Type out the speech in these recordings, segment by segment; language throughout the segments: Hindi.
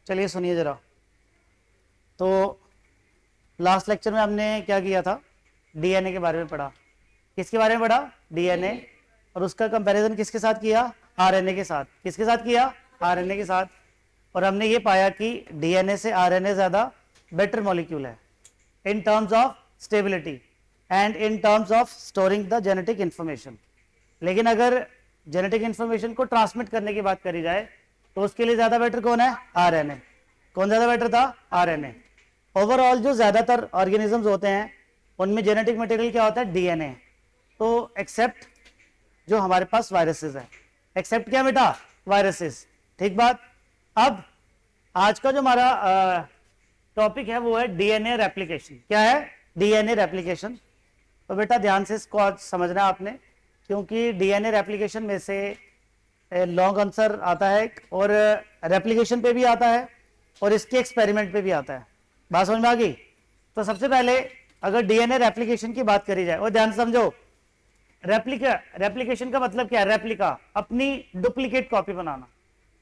चलिए सुनिए जरा। तो लास्ट लेक्चर में हमने क्या किया था, डीएनए के बारे में पढ़ा। किसके बारे में पढ़ा? डीएनए। और उसका कंपैरिजन किसके साथ किया? आरएनए के साथ। किसके साथ किया? आरएनए के साथ। और हमने ये पाया कि डीएनए से आरएनए ज़्यादा बेटर मॉलिक्यूल है in terms of stability and in terms of storing the genetic information. लेकिन अगर जेनेटिक इंफॉर्मेशन को ट्रांसमिट करने की बात करी जाए तो उसके लिए ज़्यादा बेटर कौन है? आरएनए। कौन ज़्यादा बेटर था? आरएनए। ओवरऑल जो ज़्यादातर ऑर्गेनिजम्स होते हैं उनमें जेनेटिक मटेरियल क्या होता है? डीएनए। तो एक्सेप्ट जो हमारे पास वायरसेस है, एक्सेप्ट क्या बेटा? वायरसेस। ठीक बात। अब आज का जो हमारा टॉपिक है वो है डीएनए रेप्लिकेशन। क्या है? DNA replication. तो बेटा ध्यान से इसको आज समझना है आपने, क्योंकि डीएनए रेप्लिकेशन में से लॉन्ग आंसर आता है और रेप्लिकेशन पे भी आता है और इसके एक्सपेरिमेंट पे भी आता है। बात समझ में आ गई? तो सबसे पहले अगर डीएनए रेप्लिकेशन की बात करी जाए, और ध्यान से समझो, रेप्लिकेशन का मतलब क्या है? रेप्लिका, अपनी डुप्लीकेट कॉपी बनाना।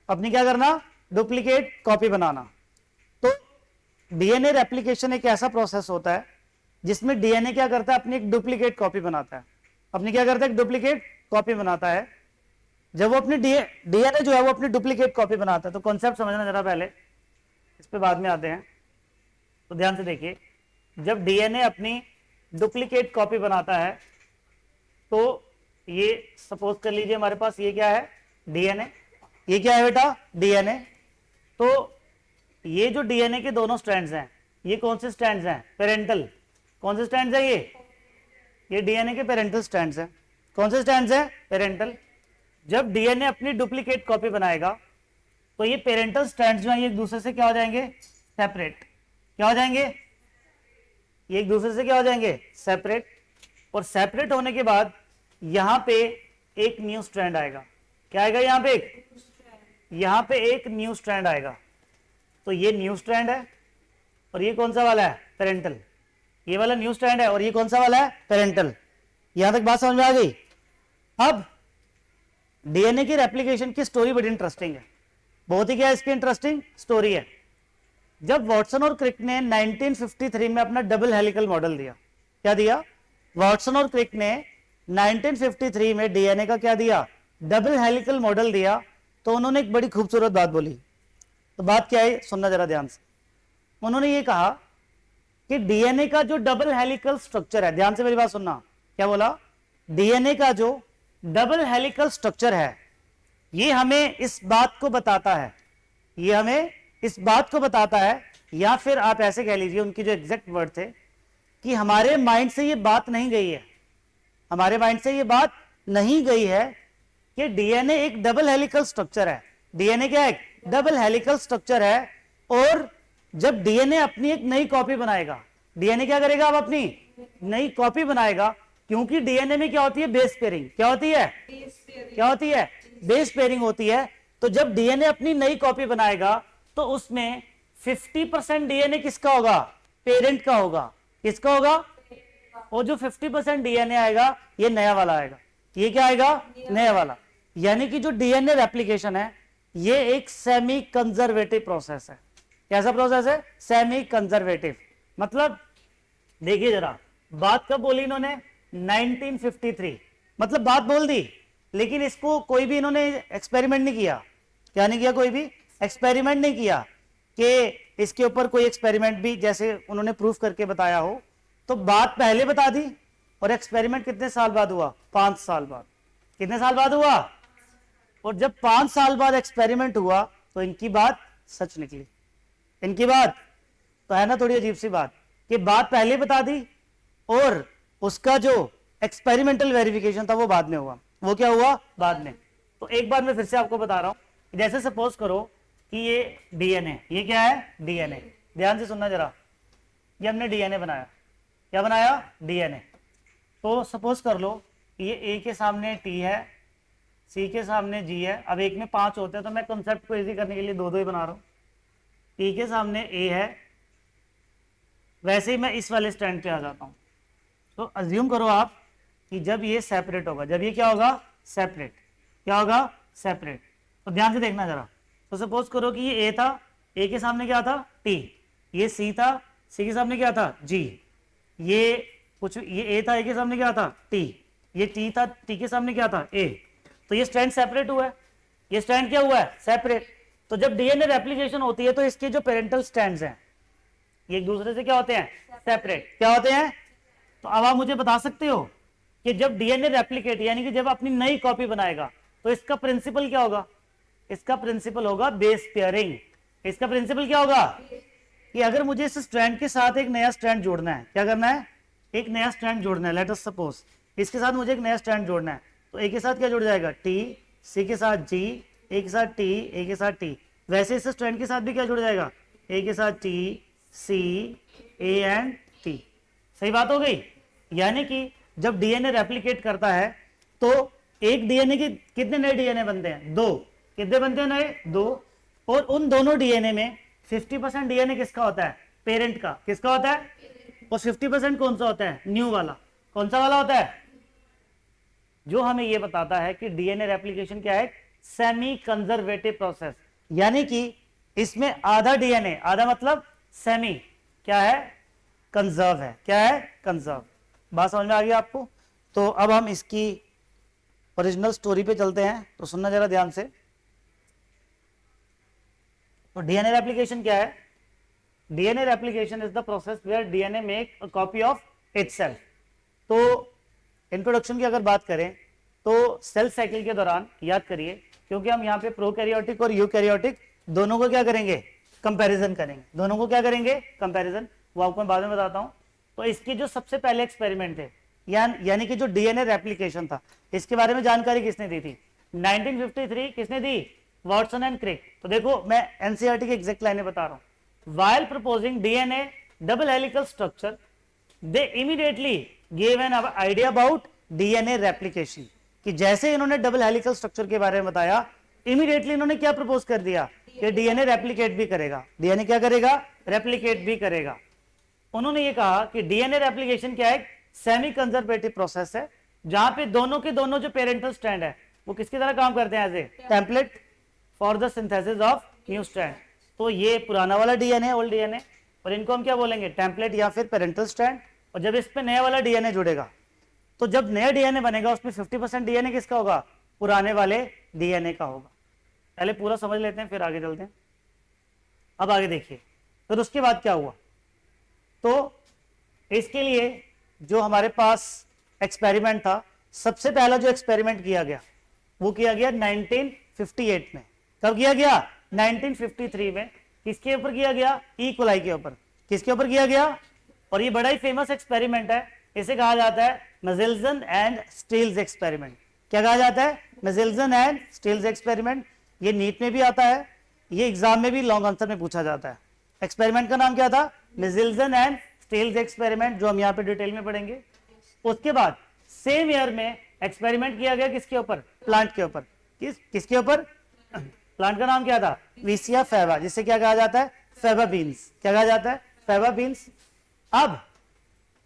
अपनी क्या करना? डुप्लीकेट कॉपी बनाना। तो डीएनए रेप्लिकेशन एक ऐसा प्रोसेस होता है जिसमें डीएनए क्या करता है? अपनी एक डुप्लीकेट कॉपी बनाता है। अपनी क्या करता है? एक डुप्लीकेट कॉपी बनाता है। जब वो अपनी डीएनए जो है वो अपनी डुप्लीकेट कॉपी बनाता है, तो कॉन्सेप्ट समझना जरा पहले, इस पे बाद में आते हैं। तो ध्यान से देखिए, जब डीएनए अपनी डुप्लीकेट कॉपी बनाता है तो ये सपोज कर लीजिए हमारे पास ये क्या है? डीएनए। ये क्या है बेटा? डीएनए। तो ये जो डीएनए के दोनों स्ट्रैंड्स हैं, ये कौन से स्ट्रैंड्स हैं? पेरेंटल। कौन से स्ट्रैंड्स हैं? ये डीएनए के पेरेंटल स्ट्रैंड्स हैं। कौन से स्ट्रैंड्स हैं? पेरेंटल। जब डीएनए अपनी डुप्लीकेट कॉपी बनाएगा तो ये पेरेंटल स्ट्रैंड्स जो हैं ये एक दूसरे से क्या हो जाएंगे? सेपरेट। क्या हो जाएंगे? ये एक दूसरे से क्या हो जाएंगे? सेपरेट। और सेपरेट होने के बाद यहां पे एक न्यू स्ट्रैंड आएगा। क्या आएगा? यहां पे एक न्यू स्ट्रैंड आएगा। तो ये न्यू स्ट्रैंड है और ये कौन सा वाला है? पेरेंटल। ये वाला न्यू स्ट्रैंड है और ये कौन सा वाला है? पेरेंटल। यहां तक बात समझ में आ गई? अब डीएनए की रेप्लिकेशन की स्टोरी बड़ी इंटरेस्टिंग है। बहुत ही क्या इसकी इंटरेस्टिंग स्टोरी है। जब वॉटसन और क्रिक ने 1953 में अपना डबल हेलिकल मॉडल दिया, क्या दिया? वॉटसन और क्रिक ने 1953 में डीएनए का क्या दिया? डबल हेलिकल मॉडल दिया। तो उन्होंने एक बड़ी खूबसूरत बात बोली। तो बात क्या है? सुनना जरा ध्यान से। उन्होंने ये कहा कि डीएनए का जो डबल हेलिकल स्ट्रक्चर है, ध्यान से मेरी बात सुनना, क्या बोला? डीएनए का जो डबल हेलिकल स्ट्रक्चर है ये हमें इस बात को बताता है, ये हमें इस बात को बताता है, या फिर आप ऐसे कह लीजिए, उनकी जो एग्जैक्ट वर्ड थे कि हमारे माइंड से ये बात नहीं गई है, हमारे माइंड से ये बात नहीं गई है कि डीएनए एक डबल हेलिकल स्ट्रक्चर है। डीएनए क्या है? डबल हेलिकल स्ट्रक्चर है। और जब डीएनए अपनी एक नई कॉपी बनाएगा, डीएनए क्या करेगा? अब अपनी नई कॉपी बनाएगा, क्योंकि डीएनए में क्या होती है? Base pairing. क्या होती है? क्या होती है? बेस पेयरिंग होती है। तो जब डीएनए अपनी नई कॉपी बनाएगा तो उसमें 50% डीएनए किसका होगा? पेरेंट का होगा। किसका होगा? और जो 50% डीएनए आएगा ये नया वाला आएगा। ये क्या आएगा? नया वाला। यानी कि जो डीएनए रेप्लिकेशन है ये एक सेमी कंजर्वेटिव प्रोसेस है। कैसा प्रोसेस है? Semi conservative. मतलब देखिए जरा, बात कब बोली इन्होंने? 1953। मतलब बात बोल दी, लेकिन इसको कोई भी इन्होंने एक्सपेरिमेंट नहीं किया। क्या नहीं किया? कोई भी एक्सपेरिमेंट नहीं किया कि इसके ऊपर कोई एक्सपेरिमेंट भी जैसे उन्होंने प्रूफ करके बताया हो। तो बात पहले बता दी। और एक्सपेरिमेंट कितने साल बाद हुआ? 5 साल बाद। कितने साल बाद हुआ? और जब 5 साल बाद एक्सपेरिमेंट हुआ तो इनकी बात सच निकली। इनकी बात तो है ना थोड़ी अजीब सी बात, कि बात पहले बता दी और उसका जो एक्सपेरिमेंटल वेरिफिकेशन था वो बाद में हुआ। वो क्या हुआ? बाद में। तो एक बार मैं फिर से आपको बता रहा हूं, जैसे सपोज करो कि ये डीएनए, ये क्या है? डीएनए। ध्यान से सुनना जरा, ये हमने डीएनए बनाया। क्या बनाया? डीएनए। तो सपोज कर लो ये ए के सामने टी है, सी के सामने जी है। अब एक में 5 होते हैं तो मैं कंसेप्ट को इजी करने के लिए 2-2 ही बना रहा हूं। टी के सामने ए है, वैसे ही मैं इस वाले स्टैंड पे आ जाता हूं। तो अज्यूम करो आप कि जब ये सेपरेट होगा, जब ये क्या होगा? सेपरेट। क्या होगा? सेपरेट। तो ध्यान से देखना जरा। तो सपोज करो कि ये ए था ए के सामने क्या था, टी, ये सी था, सी के सामने क्या था, जी, ये कुछ, ये ए था, ए के सामने क्या था, टी, ये टी था, टी के सामने क्या था, ए। तो ये स्ट्रैंड सेपरेट हुआ है, ये स्ट्रैंड क्या हुआ है, सेपरेट। तो जब डीएनए रेप्लिकेशन होती है तो इसके जो पेरेंटल स्ट्रैंड्स हैं ये एक दूसरे से क्या होते हैं, सेपरेट। क्या होते हैं? तो अब आप मुझे बता सकते हो कि जब डीएनए रेप्लिकेट यानी कि जब अपनी नई कॉपी बनाएगा तो इसका प्रिंसिपल क्या होगा? इसका प्रिंसिपल होगा बेस पेयरिंग। इसका प्रिंसिपल क्या होगा कि अगर मुझे इस स्ट्रैंड के साथ एक नया स्ट्रैंड जोड़ना है, क्या करना है, एक नया स्ट्रैंड जोड़ना है, लेट अस सपोज इसके साथ मुझे एक नया स्ट्रैंड जोड़ना है, तो ए के साथ क्या जुड़ जाएगा, टी, सी के साथ जी, ए के साथ टी, ए के साथ टी। वैसे इस स्ट्रैंड के साथ भी क्या जुड़ जाएगा, ए के साथ T, C, A and T. सही बात हो गई। यानी कि जब डीएनए रेप्लिकेट करता है तो एक डीएनए के कितने नए डीएनए बनते हैं, दो। कितने बनते हैं नए, दो। और उन दोनों डीएनए में 50% डीएनए किसका होता है, पेरेंट का। किसका होता है? और 50% कौन सा होता है, न्यू वाला। कौन सा वाला होता है? जो हमें यह बताता है कि डीएनए रेप्लिकेशन क्या है, सेमी कंजर्वेटिव प्रोसेस। यानी कि इसमें आधा डीएनए, आधा मतलब सेमी क्या है, कंजर्व है। क्या है, कंजर्व। बात समझ में आ गई आपको? तो अब हम इसकी ओरिजिनल स्टोरी पे चलते हैं, तो सुनना जरा ध्यान से। तो डीएनए रेप्लिकेशन क्या है? DNA replication is the process where DNA make a copy of itself. तो इंट्रोडक्शन की अगर बात करें तो सेल साइकिल के दौरान याद करिए, क्योंकि हम यहाँ पे प्रोकैरियोटिक और यूकैरियोटिक दोनों को क्या करेंगे, कंपैरिजन करेंगे। दोनों को क्या करेंगे, कंपैरिजन। वो आपको मैं बाद में बताता हूँ। तो इसके जो सबसे पहले एक्सपेरिमेंट थे, यानी कि जो डीएनए रेप्लिकेशन था, इसके बारे में जानकारी किसने दी थी? 1953 किसने दी? Watson and Crick. तो देखो मैं एनसीईआरटी की एग्जैक्ट लाइनें बता रहा हूं। While proposing DNA double helical structure they immediately give an idea about DNA replication. कि जैसे इन्होंने डबल हेलिकल स्ट्रक्चर के बारे में बताया, इमीडिएटली इन्होंने क्या प्रपोज कर दिया कि डीएनए रेप्लिकेट भी करेगा। डीएनए क्या करेगा, रेप्लिकेट भी करेगा। उन्होंने ये कहा कि डीएनए रेप्लिकेशन क्या है, सेमी कंजर्वेटिव प्रोसेस है, जहां पे दोनों के दोनों जो पेरेंटल स्ट्रैंड है वो किसकी तरह काम करते हैं, as a template for the synthesis of new strand. तो ये पुराना वाला डीएनए, ओल्ड डीएनए, और इनको हम क्या बोलेंगे, टेम्पलेट या फिर पेरेंटल स्ट्रैंड। और जब इस पे नया वाला डीएनए जुड़ेगा, तो जब नया डीएनए बनेगा उसमें 50% डीएनए किसका होगा, पुराने वाले डीएनए का होगा। पहले पूरा समझ लेते हैं फिर आगे चलते हैं। अब आगे देखिए, फिर उसके बाद क्या हुआ। तो इसके लिए जो हमारे पास एक्सपेरिमेंट था, सबसे पहला जो एक्सपेरिमेंट किया गया वो किया गया 1958 में। कब किया गया? 1953 में। किसके ऊपर किया गया? ई कोलाई के ऊपर। किसके ऊपर किया गया? और ये बड़ा ही फेमस एक्सपेरिमेंट है, इसे कहा जाता है मेजेल्सन एंड स्टील्स एक्सपेरिमेंट। क्या कहा जाता है? मेजेल्सन एंड स्टील्स एक्सपेरिमेंट। ये नीट में भी आता है, ये एग्जाम में भी लॉन्ग आंसर में पूछा जाता है। एक्सपेरिमेंट का नाम क्या था? मेजेल्सन एंड स्टील्स एक्सपेरिमेंट, जो हम यहाँ पे डिटेल में पढ़ेंगे। उसके बाद सेम ईयर में एक्सपेरिमेंट किया गया किसके ऊपर? प्लांट के ऊपर। किसके ऊपर? प्लांट का नाम क्या था? विसिया फैबा, जिसे क्या कहा जाता है? Faba beans. क्या कहा जाता है? Faba beans. अब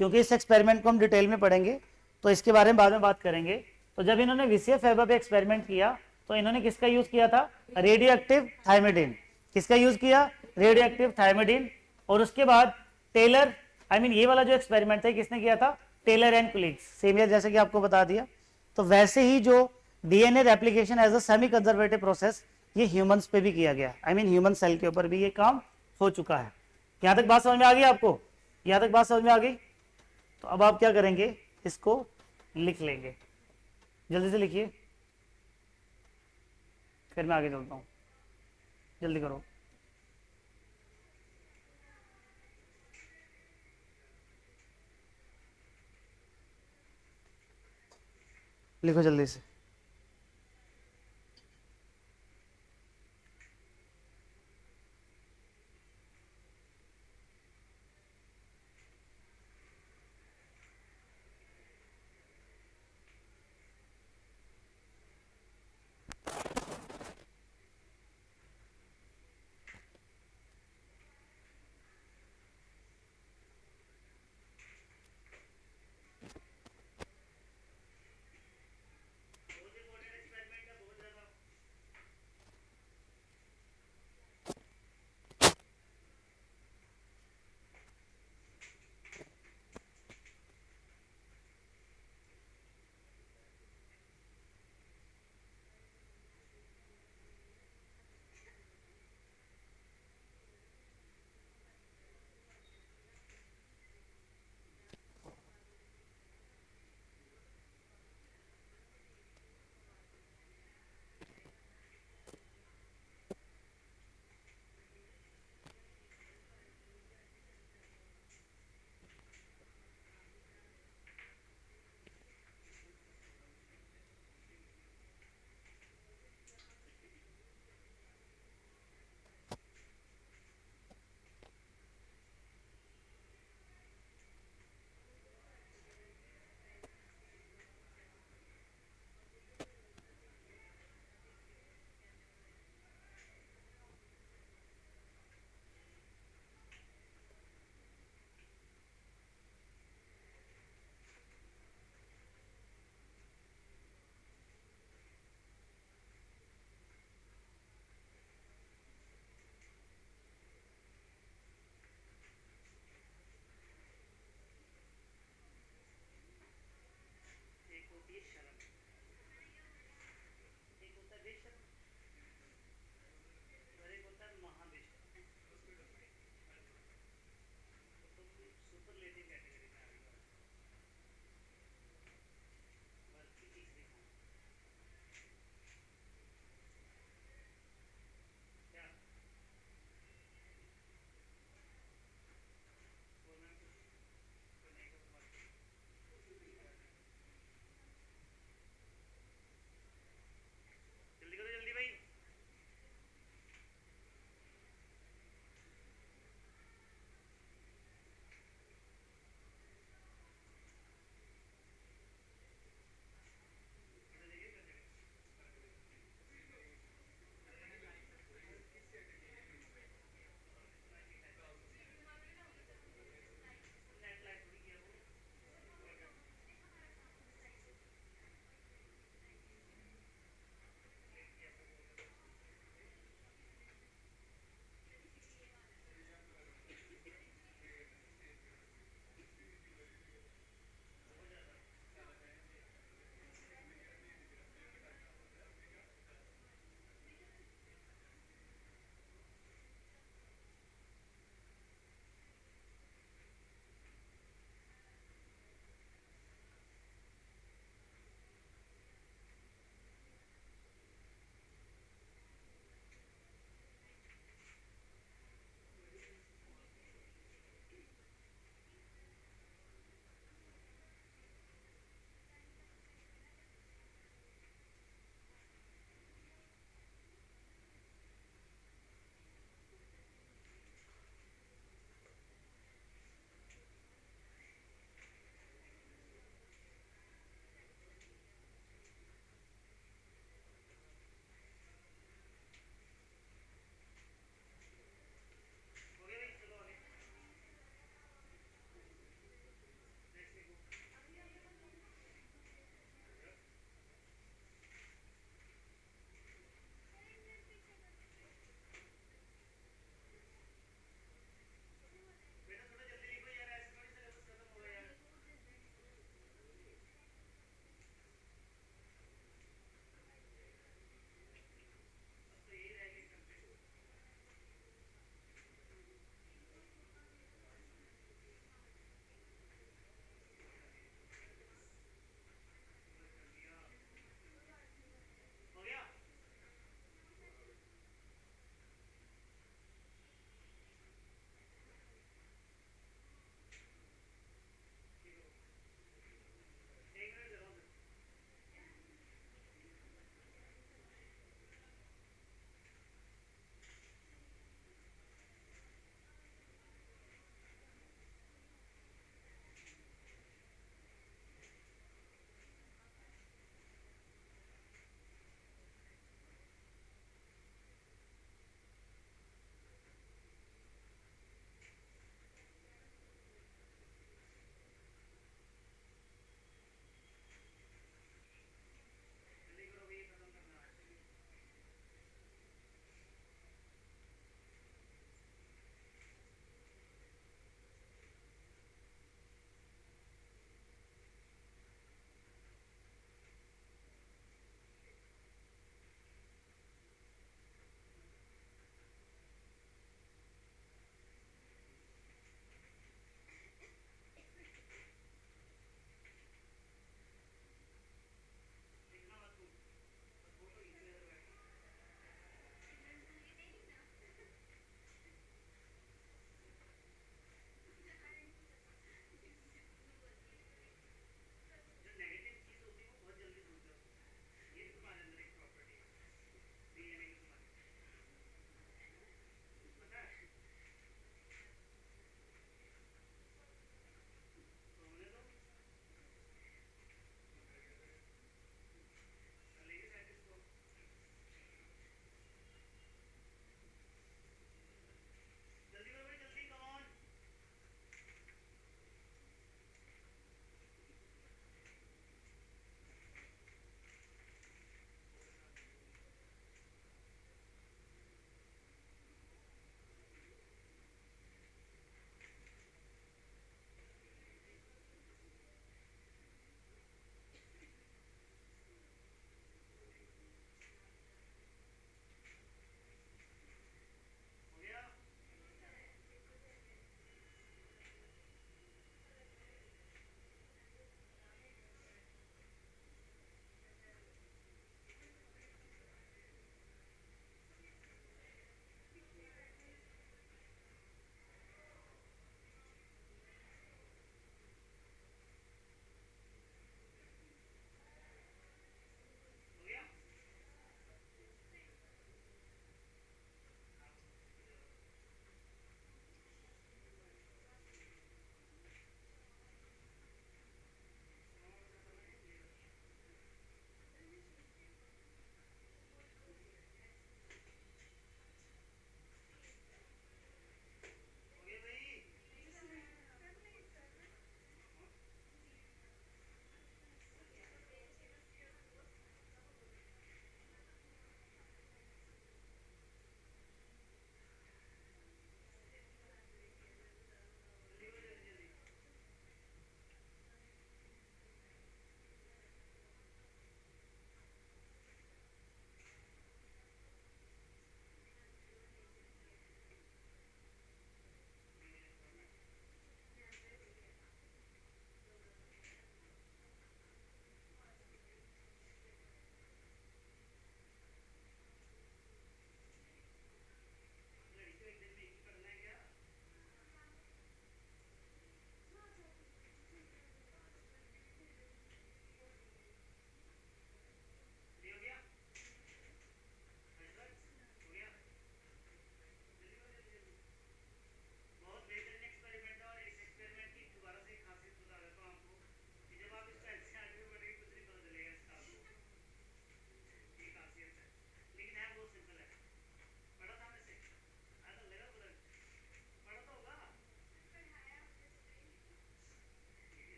क्योंकि इस एक्सपेरिमेंट को हम डिटेल में पढ़ेंगे तो इसके बारे में बाद में बात करेंगे। तो जब इन्होंने विसिया फैबा पे एक्सपेरिमेंट किया तो इन्होंने किसका यूज किया था? Radio active thymidine. किसका यूज किया? Radio active thymidine. और उसके बाद टेलर, ये वाला जो एक्सपेरिमेंट था किसने किया था? Taylor and colleagues. Same year, जैसे कि आपको बता दिया। तो वैसे ही जो DNA replication as a semi conservative process, ये ह्यूमंस पे भी किया गया। ह्यूमन सेल के ऊपर भी ये काम हो चुका है। यहां तक बात समझ में आ गई आपको? यहां तक बात समझ में आ गई? तो अब आप क्या करेंगे, इसको लिख लेंगे। जल्दी से लिखिए, फिर मैं आगे चलता हूं। जल्दी करो। लिखो जल्दी से।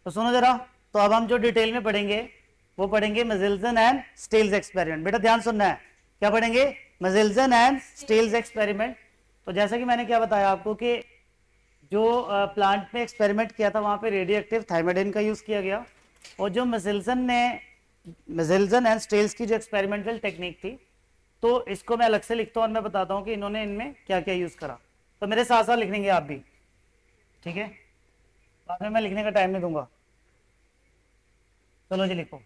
तो सुनो जरा, तो अब हम जो डिटेल में पढ़ेंगे वो पढ़ेंगे मजिल्सन एंड स्टील्स एक्सपेरिमेंट। बेटा ध्यान सुनना है, क्या पढ़ेंगे? मजिल्सन एंड स्टील्स एक्सपेरिमेंट। तो जैसा कि मैंने क्या बताया आपको कि जो प्लांट में एक्सपेरिमेंट किया था वहां पे रेडियो एक्टिव थाइमेडिन का यूज किया गया, और जो मजिल्सन एंड स्टील्स की जो एक्सपेरिमेंटल टेक्निक थी, तो इसको मैं अलग से लिखता हूँ और मैं बताता हूँ कि इन्होंने इनमें क्या क्या यूज करा। तो मेरे साथ साथ लिखेंगे आप भी, ठीक है? बाद में मैं लिखने का टाइम नहीं दूंगा। चलो जी लिखो।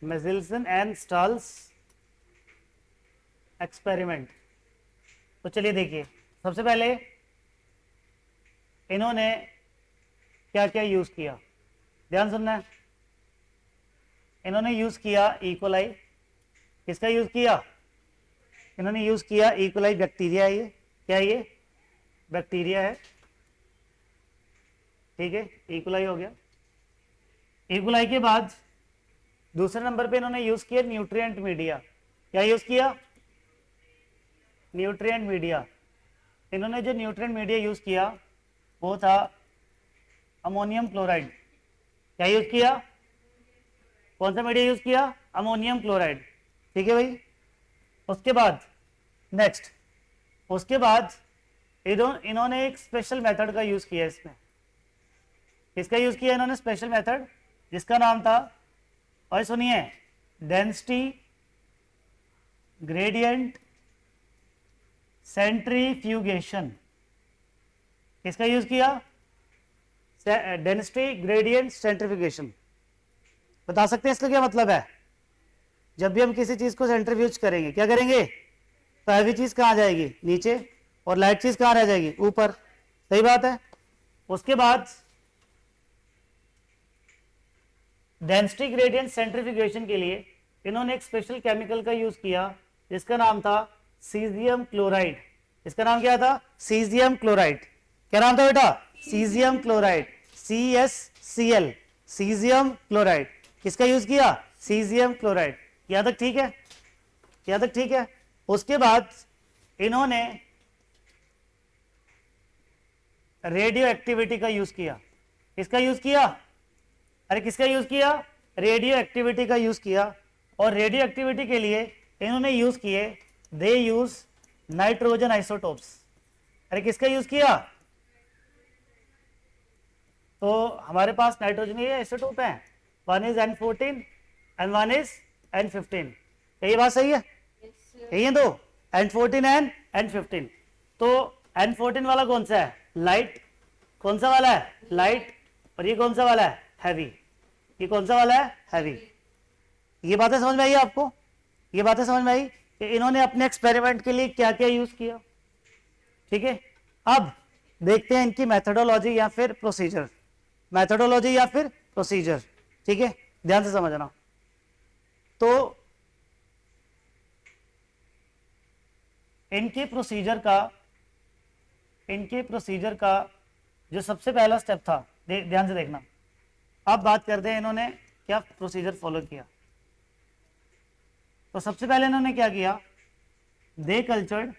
मेजिल्सन एंड स्टाल्स एक्सपेरिमेंट। तो चलिए देखिए, सबसे पहले इन्होंने क्या क्या यूज किया, ध्यान सुनना है। इन्होंने यूज किया इकोलाई। किसका यूज किया? इन्होंने यूज किया इकोलाई बैक्टीरिया है। ये क्या है? ये बैक्टीरिया है, ठीक है, इकोलाई हो गया। इकोलाई के बाद दूसरे नंबर पे इन्होंने यूज किया न्यूट्रिएंट मीडिया। क्या यूज किया? Nutrient media. इन्होंने जो न्यूट्रिएंट मीडिया यूज किया वो था अमोनियम क्लोराइड। क्या यूज किया? कौन सा मीडिया यूज किया? अमोनियम क्लोराइड, ठीक है भाई। उसके बाद नेक्स्ट, उसके बाद इन्होंने एक स्पेशल मेथड का यूज किया इसमें। किसका यूज किया इन्होंने? स्पेशल मेथड, जिसका नाम था, और सुनिए, डेंसिटी ग्रेडियंट सेंट्रीफ्यूगेशन। किसका यूज किया? Density gradient centrifugation. बता सकते हैं इसका क्या मतलब है? जब भी हम किसी चीज को सेंट्रीफ्यूज करेंगे, क्या करेंगे? तो हैवी चीज कहाँ जाएगी? नीचे, और लाइट चीज कहाँ रह जाएगी? ऊपर। सही बात है। उसके बाद डेंसिटी ग्रेडियंट सेंट्रीफ्यूगेशन के लिए इन्होंने एक स्पेशल केमिकल का यूज किया, जिसका नाम था सीजियम क्लोराइड। इसका नाम क्या था? Caesium chloride. क्या नाम था बेटा? Caesium chloride, CsCl, caesium chloride. किसका यूज किया? Caesium chloride. यहां तक ठीक है? यहां तक ठीक है? उसके बाद इन्होंने रेडियो एक्टिविटी का यूज किया। किसका यूज किया? अरे किसका यूज किया? रेडियो एक्टिविटी का यूज किया। और रेडियो एक्टिविटी के लिए इन्होंने यूज किए, दे यूज नाइट्रोजन आइसोटोप्स। अरे किसका यूज किया? तो हमारे पास नाइट्रोजन ये आइसोटोप है, one is N14 and one is N15। ये बात सही है? यही है दो, N14 एंड N15। तो N14 वाला कौन सा है? लाइट। कौन सा वाला है? लाइट। और ये कौन सा वाला है? हैवी। ये कौन सा वाला है? हैवी। ये बातें समझ में आई आपको? ये बातें समझ में आई कि इन्होंने अपने एक्सपेरिमेंट के लिए क्या क्या यूज किया, ठीक है। अब देखते हैं इनकी मेथोडोलॉजी या फिर प्रोसीजर। मेथोडोलॉजी या फिर प्रोसीजर, ठीक है, ध्यान से समझना। तो इनके प्रोसीजर का जो सबसे पहला स्टेप था, ध्यान से देखना। अब बात करते हैं इन्होंने क्या प्रोसीजर फॉलो किया। तो सबसे पहले इन्होंने क्या किया? दे कल्चर्ड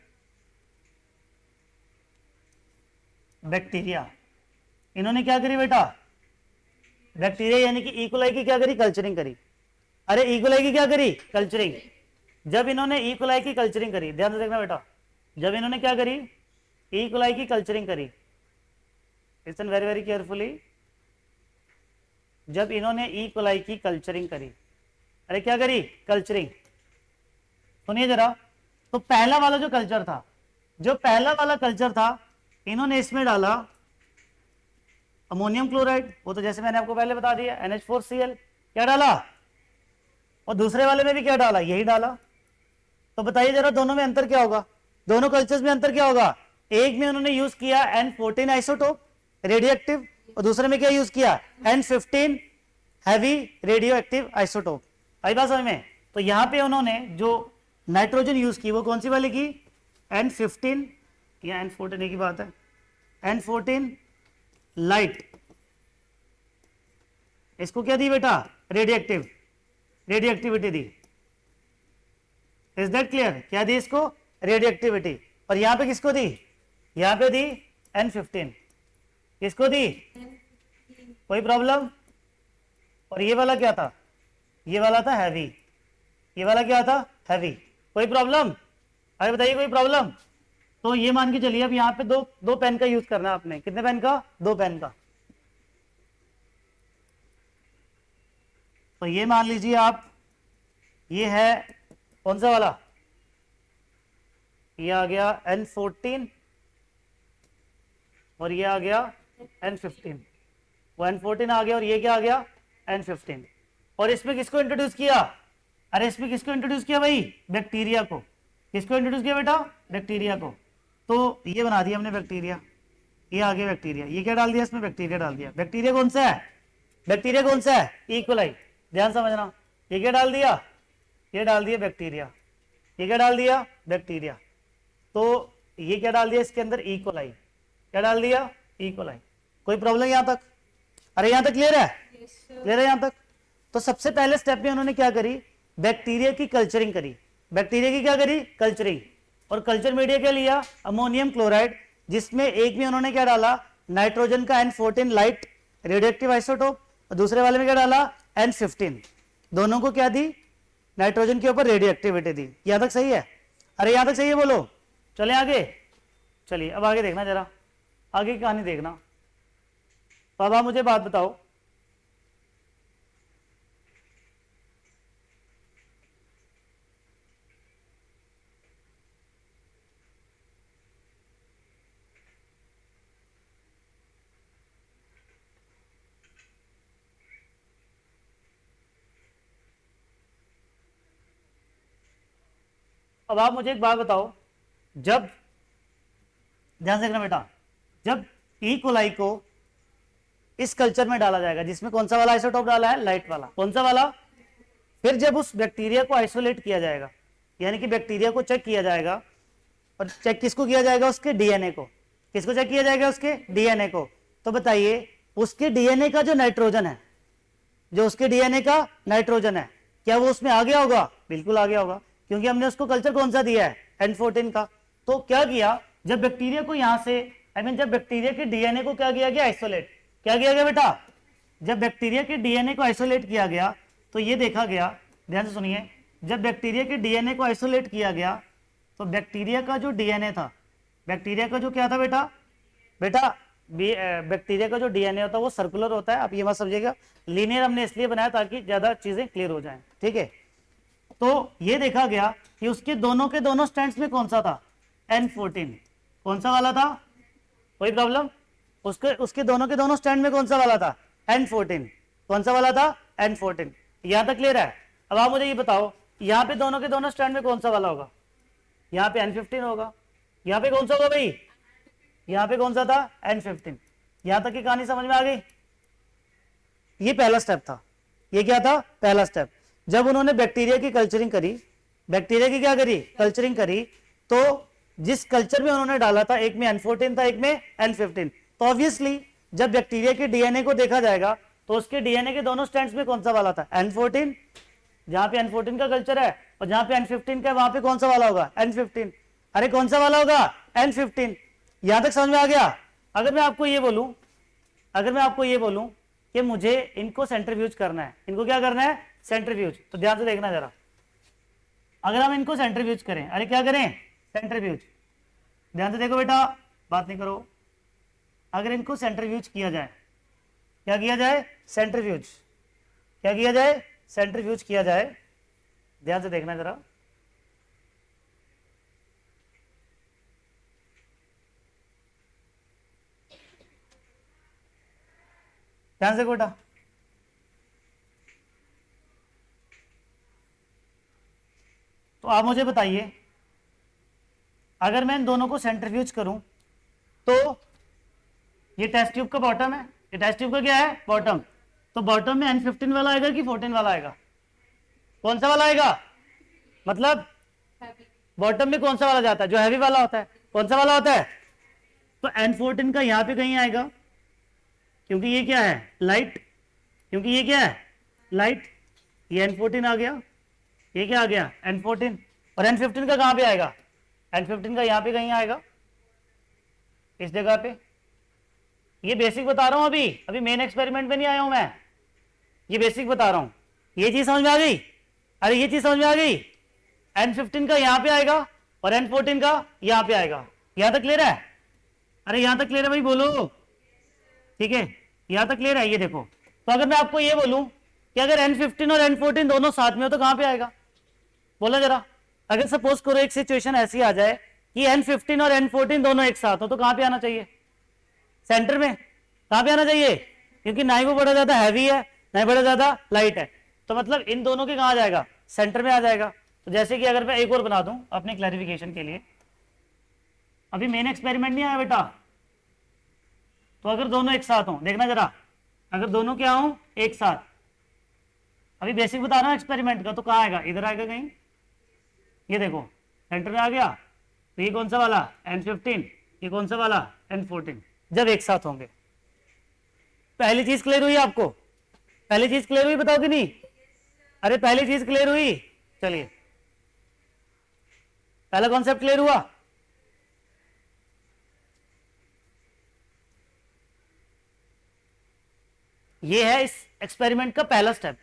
बैक्टीरिया। इन्होंने क्या करी बेटा? बैक्टीरिया यानी कि इकोलाई की क्या करी? कल्चरिंग करी। अरे इकोलाई की क्या करी? कल्चरिंग। जब इन्होंने इकोलाई की कल्चरिंग करी, ध्यान से देखना बेटा, जब इन्होंने क्या करी? इकोलाई की कल्चरिंग करी। Listen very very carefully. जब इन्होंने इकोलाई की कल्चरिंग करी, अरे क्या करी? कल्चरिंग। सुनिए जरा, तो पहला वाला जो कल्चर था, जो पहला वाला कल्चर था, इन्होंने इसमें डाला अमोनियम क्लोराइड। वो तो जैसे मैंने आपको पहले बता दिया, NH4Cl। क्या डाला? और दूसरे वाले में भी क्या डाला? यही डाला। तो बताइए जरा, दोनों में अंतर क्या होगा? दोनों कल्चर्स में अंतर क्या होगा? एक में उन्होंने यूज किया N14 आइसोटोप रेडियो एक्टिव, और दूसरे में क्या यूज किया? N15 heavy radio active isotope. आई बात समझ में? तो यहां पे उन्होंने जो नाइट्रोजन यूज की वो कौन सी वाली की? N15 या N14 की बात है, N14 लाइट। इसको क्या दी बेटा? Radio active, radio activity the. Is that clear? क्या दी इसको? Radio activity. और यहाँ पे किसको दी? यहाँ पे दी N15। किसको दी? कोई प्रॉब्लम? और ये वाला क्या था? ये वाला था हैवी। ये वाला क्या था? हैवी। कोई प्रॉब्लम? अरे बताइए कोई प्रॉब्लम? तो ये मान के चलिए अब यहाँ पे दो पेन का यूज करना है आपने। कितने पेन का? 2 पेन का। तो ये मान लीजिए आप, ये है कौन सा वाला? ये आ गया N14 और ये आ गया N15। वो N14 आ गया और ये क्या आ गया? N15। और इसमें किसको इंट्रोड्यूस किया? अरे इसमें किसको इंट्रोड्यूस किया भाई? बैक्टीरिया को। किसको इंट्रोड्यूस किया बेटा? बैक्टीरिया को। तो ये बना दिया हमने बैक्टीरिया। ये आ गया बैक्टीरिया। ये क्या डाल दिया इसमें? बैक्टीरिया डाल दिया। बैक्टीरिया कौन सा है? बैक्टीरिया कौन सा है? इक्वलाई। ध्यान समझना। ये क्या डाल दिया? ये डाल दिया बैक्टीरिया। ये क्या डाल दिया? बैक्टीरिया। तो ये क्या डाल दिया इसके अंदर? इकोलाई। क्या डाल दिया? इकोलाई। कोई प्रॉब्लम यहां तक? अरे यहां तक क्लियर है? क्लियर है यहां तक? तो सबसे पहले स्टेप में उन्होंने क्या करी? बैक्टीरिया की कल्चरिंग करी। बैक्टीरिया की क्या करी? कल्चरिंग। और कल्चर मीडिया क्या लिया? अमोनियम क्लोराइड, जिसमें एक में उन्होंने क्या डाला? नाइट्रोजन का N14 लाइट रेडियोएक्टिव आइसोटोप, और दूसरे वाले में क्या डाला? N15। दोनों को क्या दी? नाइट्रोजन के ऊपर रेडियो एक्टिविटी दी। यहां तक सही है? अरे यहां तक सही है बोलो। चले आगे। चलिए अब आगे देखना, जरा आगे की कहानी देखना। तो अब आप मुझे बात बताओ, अब आप मुझे एक बात बताओ, जब, ध्यान से देखना बेटा, जब ई कोलाई को इस कल्चर में डाला जाएगा, जिसमें कौन सा वाला आइसोटोप डाला है? लाइट वाला। कौन सा वाला? फिर जब उस बैक्टीरिया को आइसोलेट किया जाएगा, यानी कि बैक्टीरिया को चेक किया जाएगा, और चेक किसको किया जाएगा? उसके डीएनए को। किसको चेक किया जाएगा? उसके डीएनए को। तो बताइए उसके डीएनए का जो नाइट्रोजन है, जो उसके डीएनए का नाइट्रोजन है, क्या वो उसमें आ गया होगा? बिल्कुल आ गया होगा, क्योंकि हमने उसको कल्चर कौन सा दिया है? N14 का। तो क्या किया? जब बैक्टीरिया को यहां से, जब बैक्टीरिया के डीएनए को क्या किया गया? आइसोलेट। क्या किया गया बेटा? जब बैक्टीरिया के डीएनए को आइसोलेट किया गया तो ये देखा गया, ध्यान से सुनिए, जब बैक्टीरिया के डीएनए को आइसोलेट किया गया तो बैक्टीरिया का जो डीएनए था, बैक्टीरिया का जो क्या था बेटा? बैक्टीरिया का जो डीएनए होता है वो सर्कुलर होता है। आप ये मत समझिएगा, लीनियर हमने इसलिए बनाया ताकि ज्यादा चीजें क्लियर हो जाएं, ठीक है? तो ये देखा गया कि उसके दोनों के दोनों स्ट्रैंड्स में कौन सा था? N14। कौन सा वाला था? कोई प्रॉब्लम? उसके दोनों के दोनों स्टैंड में कौन सा वाला था? N14। कौन सा वाला था? N14। यहां तक क्लियर है? अब आप मुझे ये बताओ, यहाँ पे दोनों के दोनों स्टैंड में कौन सा वाला होगा? यहाँ पे N15 होगा। यहाँ पे कौन सा होगा भाई? यहाँ पे कौन सा था? N15। यहां तक की कहानी समझ में आ गई? ये पहला स्टेप था। ये क्या था? पहला स्टेप। जब उन्होंने बैक्टीरिया की कल्चरिंग करी, बैक्टीरिया की क्या करी? कल्चरिंग करी, तो जिस कल्चर में उन्होंने डाला था, एक में N14 था, एक में N15, तो ऑब्वियसली जब बैक्टीरिया के डीएनए को देखा जाएगा तो उसके डीएनए के दोनों स्ट्रैंड्स में कौन सा वाला था? N14। जहां पे N14 का कल्चर है और जहां पे N15 का, वहां पे कौन सा वाला होगा? N15। अरे कौन सा वाला होगा? N15। यहां तक समझ में आ गया? अगर मैं आपको ये बोलूं कि मुझे इनको सेंट्रीफ्यूज करना है, इनको क्या करना है? सेंट्रीफ्यूज। तो ध्यान से देखना जरा, अगर हम इनको सेंट्रीफ्यूज करें, अरे क्या करें? सेंट्रीफ्यूज। ध्यान से देखो बेटा, बात नहीं करो। अगर इनको सेंट्रीफ्यूज किया जाए, क्या किया जाए? सेंट्रीफ्यूज। क्या किया जाए? सेंट्रीफ्यूज किया जाए। ध्यान से देखना जरा, ध्यान से बेटा, तो आप मुझे बताइए, अगर मैं इन दोनों को सेंट्रीफ्यूज करूं तो ये टेस्ट ट्यूब का बॉटम है, ये टेस्ट ट्यूब का क्या है? बॉटम। तो बॉटम में N15 वाला आएगा कि 14 वाला आएगा? कौन सा वाला आएगा? मतलब बॉटम में कौन सा वाला जाता है? जो हैवी वाला होता है। कौन सा वाला होता है? तो N14 का यहां पे कहीं आएगा, क्योंकि ये क्या है? लाइट। क्योंकि ये क्या है? लाइट। ये N14 आ गया, ये क्या आ गया? N14। और N15 का कहाँ पे आएगा, N15 का यहाँ पे कहीं आएगा, इस जगह पे। ये बेसिक बता रहा हूं, अभी मेन एक्सपेरिमेंट में नहीं आया हूं मैं, ये बेसिक बता रहा हूं। ये चीज समझ में आ गई, अरे ये चीज समझ में आ गई। N15 का यहाँ पे आएगा और N14 का यहाँ पे आएगा। यहां तक क्लियर है, अरे यहां तक क्लियर है भाई, बोलो। ठीक है, यहां तक क्लियर है। ये देखो, तो अगर मैं आपको ये बोलूं कि अगर N15 और N14 दोनों साथ में हो तो कहां पे आएगा, बोला जरा। अगर सपोज करो एक सिचुएशन ऐसी आ जाए कि N15 और N14 दोनों एक साथ हो तो कहां पे आना चाहिए, सेंटर में। कहां पे आना चाहिए, क्योंकि ना ही वो बड़ा ज्यादा हैवी है ना ही बड़ा ज्यादा लाइट है, तो मतलब इन दोनों के कहां आ जाएगा, सेंटर में आ जाएगा। तो जैसे कि अगर मैं एक और बना दूं अपने क्लैरिफिकेशन के लिए, अभी मेन एक्सपेरिमेंट नहीं आया बेटा, तो अगर दोनों एक साथ हो, देखना जरा, अगर दोनों क्या हो एक साथ, अभी बेसिक बता रहा हूं एक्सपेरिमेंट का, तो कहां आएगा, इधर आएगा कहीं। ये देखो सेंटर में आ गया, तो ये कौन सा वाला N15, ये कौन सा वाला N14, जब एक साथ होंगे। पहली चीज क्लियर हुई आपको, पहली चीज क्लियर हुई, बताओ कि नहीं, अरे पहली चीज क्लियर हुई। चलिए पहला कॉन्सेप्ट क्लियर हुआ। ये है इस एक्सपेरिमेंट का पहला स्टेप,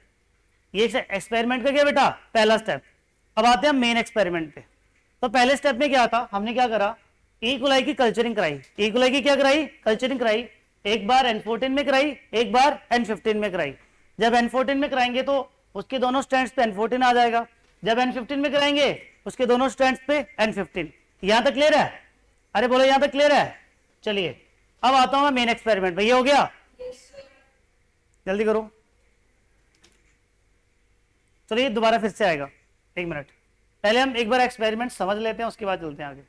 ये एक्सपेरिमेंट का क्या बेटा, पहला स्टेप। अब आते हैं मेन एक्सपेरिमेंट पे। तो पहले स्टेप में क्या था, हमने क्या करा, ई कोलाई की कल्चरिंग कराई। ई कोलाई की क्या कराई, कल्चरिंग कराई। एक बार N14 में कराई, एक बार N15 में कराई। जब N14 में कराएंगे तो उसके दोनों स्टैंड्स पे N14 आ जाएगा, जब N15 में कराएंगे उसके दोनों स्टैंड्स पे N15। यहां तक क्लियर है, अरे बोलो यहां तक क्लियर है। चलिए अब आता हूं मैं मेन एक्सपेरिमेंट पे, ये हो गया, जल्दी करो। चलिए दोबारा फिर से आएगा, एक मिनट, पहले हम एक बार एक्सपेरिमेंट समझ लेते हैं, उसके बाद चलते हैं आगे।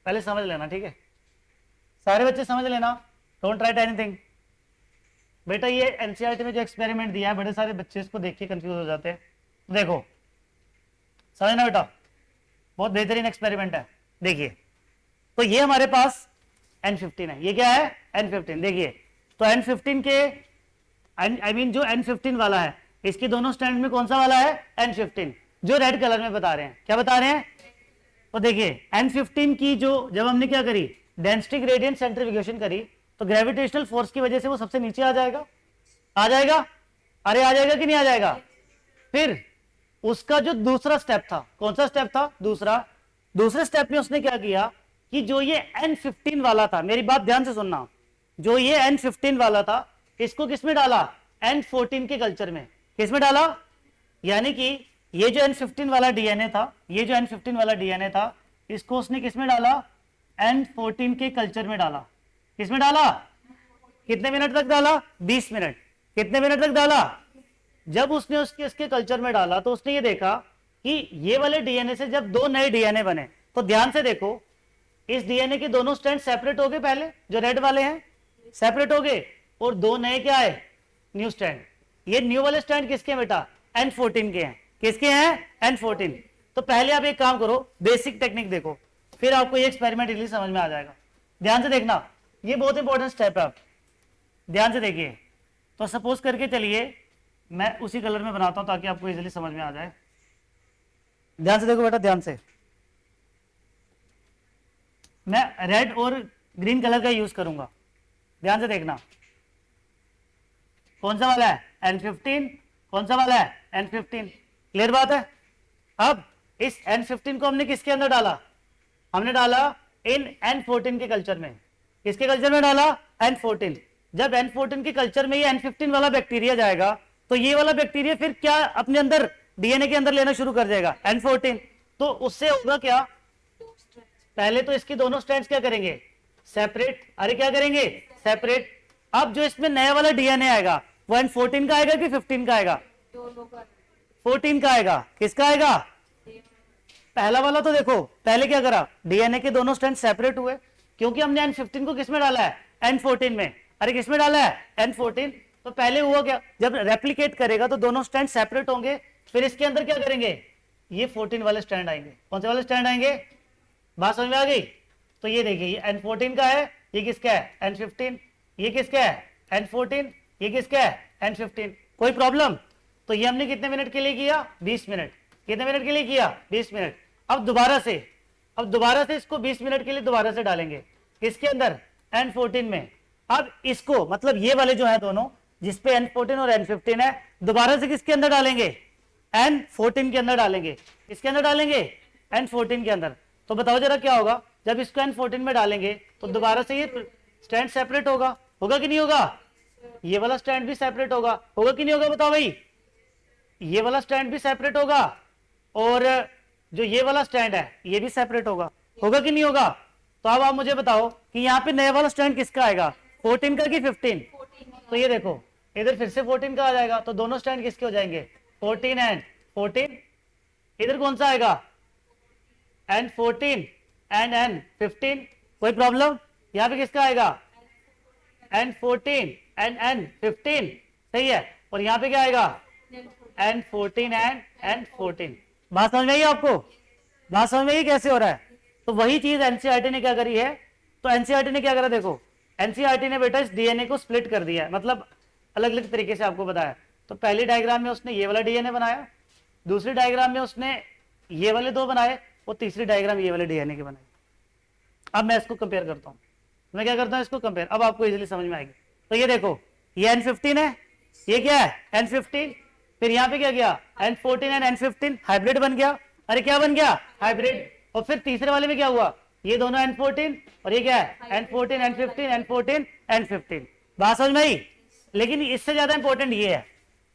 पहले समझ लेना, ठीक है, सारे बच्चे समझ लेना, डोंट राइट एनीथिंग। बेटा ये एनसीईआरटी में जो एक्सपेरिमेंट दिया है, बड़े सारे बच्चे इसको देख के कंफ्यूज हो जाते हैं। देखो समझना बेटा, बहुत बेहतरीन एक्सपेरिमेंट है। देखिए तो ये हमारे पास N15 है, ये क्या है N15। देखिए तो N15 के आई मीन जो N15 वाला है, इसके दोनों स्टैंड में कौन सा वाला है, N15, जो रेड कलर में बता रहे हैं। क्या बता रहे हैं, तो देखिए N15 की जो जब हमने क्या करी, डेंसिटी ग्रेडियंट सेंट्रीफ्यूगेशन करी, तो ग्रेविटेशनल फोर्स की वजह से वो सबसे नीचे आ जाएगा, आ जाएगा, अरे आ जाएगा कि नहीं आ जाएगा। फिर उसका जो दूसरा स्टेप था, कौन सा स्टेप था, दूसरा, दूसरे स्टेप में उसने क्या किया कि जो ये N15 वाला था, मेरी बात ध्यान से सुनना, जो ये N15 वाला था इसको किसमें डाला, N14 के कल्चर में। किसमें डाला, यानी कि ये जो N15 वाला डीएनए था, ये जो N15 वाला डीएनए था, इसको उसने किसमें डाला, N14 के कल्चर में डाला। किसमें डाला, कितने मिनट तक डाला, 20 मिनट। कितने मिनट तक डाला, जब उसने उसके इसके कल्चर में डाला तो उसने ये देखा कि ये वाले डीएनए से जब दो नए डीएनए बने, तो ध्यान से देखो, इस डीएनए के दोनों स्ट्रैंड सेपरेट हो गए, पहले जो रेड वाले हैं सेपरेट हो गए, और दो नए क्या है, न्यू स्ट्रैंड। ये न्यू वाले स्ट्रैंड किसके हैं बेटा, N14 के हैं। किसके हैं, N14। तो पहले आप एक काम करो, बेसिक टेक्निक देखो, फिर आपको ये एक्सपेरिमेंट इजीली समझ में आ जाएगा। ध्यान से देखना, ये बहुत इंपॉर्टेंट स्टेप है, आप ध्यान से देखिए। तो सपोज करके चलिए मैं उसी कलर में बनाता हूं ताकि आपको इजीली समझ में आ जाए। ध्यान से देखो बेटा, ध्यान से, मैं रेड और ग्रीन कलर का यूज करूंगा, ध्यान से देखना। कौन सा वाला है, N15, कौन सा वाला है, N15। क्लियर बात है। अब इस N15 को हमने किसके अंदर डाला, हमने डाला इन N14 के कल्चर में। किसके कल्चर में डाला, N14। जब N14 के कल्चर में ये N15 वाला बैक्टीरिया जाएगा, तो ये वाला बैक्टीरिया फिर क्या अपने अंदर डीएनए के अंदर लेना शुरू कर देगा, N14। तो उससे होगा क्या, पहले तो इसके दोनों स्ट्रैंड्स क्या करेंगे, सेपरेट। अरे क्या करेंगे, सेपरेट। अब जो इसमें नया वाला डीएनए आएगा वो N14 का आएगा कि 15 का आएगा, 14 का आएगा। किसका आएगा, पहला वाला। तो देखो पहले क्या करा, डीएनए के दोनों स्ट्रैंड सेपरेट हुए, क्योंकि हमने N15 को किसमें डाला है, N14 में। अरे किसमें डाला है, N14। तो पहले हुआ क्या, जब रेप्लिकेट करेगा तो दोनों स्ट्रैंड सेपरेट होंगे, फिर इसके अंदर क्या करेंगे, ये 14 वाले स्ट्रैंड आएंगे। कौन से वाले स्ट्रैंड आएंगे, बात समझ में आ गई। तो ये देखिए, ये N14 का है, ये किसका है, N15। ये किसका है, N14। ये किसका है N15। कोई प्रॉब्लम? तो ये हमने कितने मिनट के लिए किया 20 मिनट। कितने मिनट के लिए किया 20 मिनट। अब दोबारा से इसको 20 मिनट के लिए दोबारा से डालेंगे किसके अंदर N14 में। अब इसको मतलब ये वाले जो है दोनों जिसपे N14 और N15 है दोबारा से किसके अंदर डालेंगे N14 के अंदर डालेंगे। किसके अंदर डालेंगे N14 के अंदर। तो बताओ जरा क्या होगा जब इसको N14 में डालेंगे तो दोबारा से ये स्टैंड सेपरेट होगा कि नहीं होगा। ये वाला स्टैंड भी सेपरेट होगा कि नहीं होगा बताओ भाई। ये वाला स्टैंड भी सेपरेट होगा और जो ये वाला स्टैंड है ये भी सेपरेट होगा कि नहीं होगा। तो अब आप मुझे बताओ कि यहाँ पे नया वाला स्टैंड किसका आएगा 14 का कि 15। तो ये देखो इधर फिर से 14 का आ जाएगा तो दोनों स्टैंड किसके हो जाएंगे 14 एंड 14। इधर कौन सा आएगा N14 एंड N15। कोई प्रॉब्लम? यहाँ पे किसका आएगा N14 एंड N15 सही है। और यहाँ पे क्या आएगा N14 एंड N14। बात समझ में आई आपको? बात समझ में आई कैसे हो रहा है? तो वही चीज एनसीईआरटी ने क्या करी है। तो एनसीईआरटी ने क्या करा देखो एनसीईआरटी ने बेटा इस डीएनए को स्प्लिट कर दिया है मतलब अलग अलग तरीके से आपको बताया। तो पहली डायग्राम में उसने ये वाला डीएनए बनाया, दूसरी डायग्राम में उसने ये वाले दो बनाए और तीसरी डायग्राम ये वाले डीएनए के बनाए। अब मैं इसको कंपेयर करता हूँ। मैं क्या करता हूँ इसको कंपेयर। अब आपको इजीली समझ में आएगी। तो ये देखो ये N15 है, ये क्या है N15। फिर यहाँ पे क्या गया N14 एंड N15 हाइब्रिड बन गया। अरे क्या बन गया हाइब्रिड। और फिर तीसरे वाले में क्या हुआ ये दोनों N14 और ये क्या है N14 N15 N14 N15। बात समझ में आई। लेकिन इससे ज्यादा इंपॉर्टेंट ये है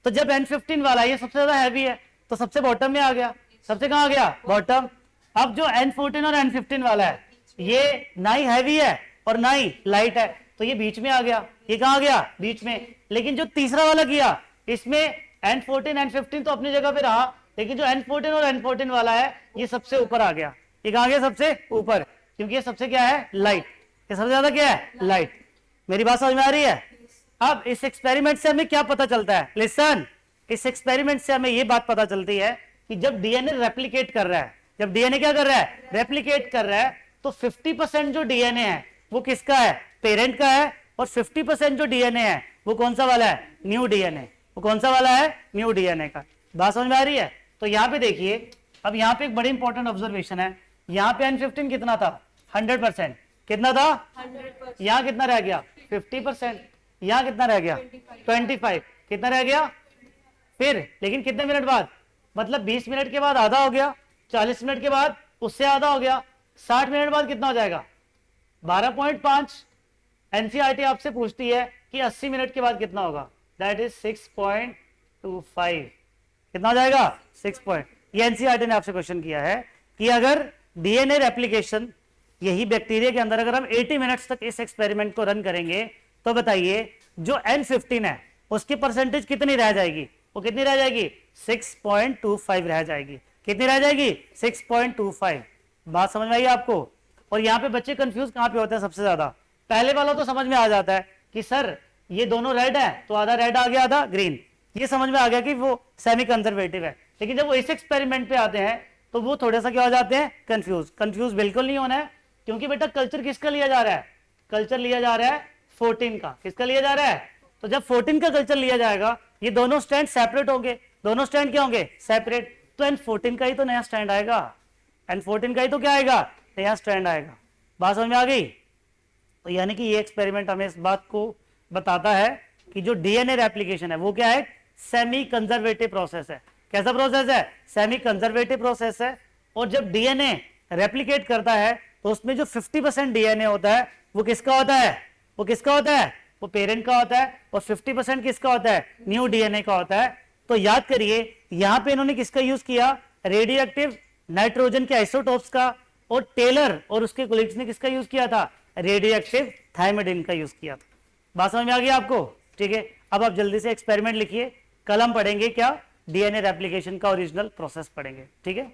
तो जब N15 वाला ये सबसे ज्यादा हैवी है तो सबसे बॉटम में आ गया। सबसे कहाँ आ गया बॉटम। अब जो N14 और N15 वाला है ये ना ही हैवी है और ना ही लाइट है तो ये बीच में आ गया। ये कहाँ आ गया बीच में। लेकिन जो तीसरा वाला किया इसमें N14 N15 तो अपनी जगह पे रहा लेकिन जो N14 और N14 वाला है ये सबसे ऊपर आ गया। ये कहाँ गया सबसे ऊपर क्योंकि ये सबसे क्या है लाइट। ये सबसे ज्यादा क्या है लाइट। मेरी बात समझ में आ रही है। अब इस एक्सपेरिमेंट से हमें क्या पता चलता है लिसन। इस एक्सपेरिमेंट से हमें ये बात पता चलती है कि जब डीएनए रेप्लिकेट कर रहा है, जब डीएनए क्या कर रहा है रेप्लिकेट कर रहा है तो 50% जो डीएनए है वो किसका है पेरेंट का है और 50% जो डीएनए है वो कौन सा वाला है न्यू डीएनए। वो कौन सा वाला है न्यू डीएनए का। बात समझ में आ रही है। तो यहाँ पे देखिए अब यहाँ पे एक बड़ी इंपॉर्टेंट ऑब्जर्वेशन है। यहाँ पे N15 कितना था 100%। कितना था 100%। यहाँ कितना रह गया 50%। यहाँ कितना रह गया 25। कितना रह गया फिर लेकिन कितने मिनट बाद मतलब 20 मिनट के बाद आधा हो गया, 40 मिनट के बाद उससे आधा हो गया, 60 मिनट बाद कितना हो जाएगा 12.5। एनसीईआरटी आपसे पूछती है कि 80 मिनट के बाद कितना होगा दैट इज 6.25। कितना हो जाएगा 6 ये एनसीईआरटी ने आपसे क्वेश्चन किया है कि अगर डीएनए रेप्लिकेशन यही बैक्टीरिया के अंदर अगर हम 80 मिनट्स तक इस एक्सपेरिमेंट को रन करेंगे तो बताइए जो N15 है उसकी परसेंटेज कितनी रह जाएगी। वो कितनी रह जाएगी 6.25 रह जाएगी। कितनी रह जाएगी 6.25। बात समझ में आई आपको। और यहाँ पे बच्चे कंफ्यूज कहाँ पे होते हैं सबसे ज्यादा। पहले वाला तो समझ में आ जाता है कि सर ये दोनों रेड है तो आधा रेड आ गया आधा ग्रीन। ये समझ में आ गया कि वो सेमी कंजर्वेटिव है। लेकिन जब वो इस एक्सपेरिमेंट पे आते हैं तो वो थोड़ा सा क्या हो जाते हैं कंफ्यूज बिल्कुल नहीं होना है क्योंकि बेटा कल्चर किसका लिया जा रहा है कल्चर लिया जा रहा है 14 का। किसका लिया जा रहा है तो जब 14 का कल्चर लिया जाएगा ये दोनों स्टैंड सेपरेट होंगे। दोनों स्टैंड क्या होंगे सेपरेट। तो N14 का ही तो नया स्टैंड आएगा। N14 का ही तो क्या आएगा नया स्टैंड आएगा। बात समझ में आ गई। तो यानी कि ये एक्सपेरिमेंट हमें इस बात को बताता है कि जो डीएनए रेप्लिकेशन है वो क्या है सेमी कंजर्वेटिव प्रोसेस है। कैसा प्रोसेस है सेमी कंजर्वेटिव प्रोसेस है। और जब डीएनए रेप्लिकेट करता है तो उसमें जो 50% डीएनए होता है वो किसका होता है वो किसका होता है वो पेरेंट का होता है और 50% किसका होता है न्यू डीएनए का होता है। तो याद करिए यहां पे इन्होंने किसका यूज किया रेडियो एक्टिव नाइट्रोजन के आइसोटोप्स का और टेलर और उसके कोलिग्स ने किसका यूज किया था रेडियो एक्टिव थायमिडिन का यूज किया था। बात समझ में आ गई आपको। ठीक है अब आप जल्दी से एक्सपेरिमेंट लिखिए। कल हम पढ़ेंगे क्या डीएनए रेप्लिकेशन का ओरिजिनल प्रोसेस पढ़ेंगे। ठीक है।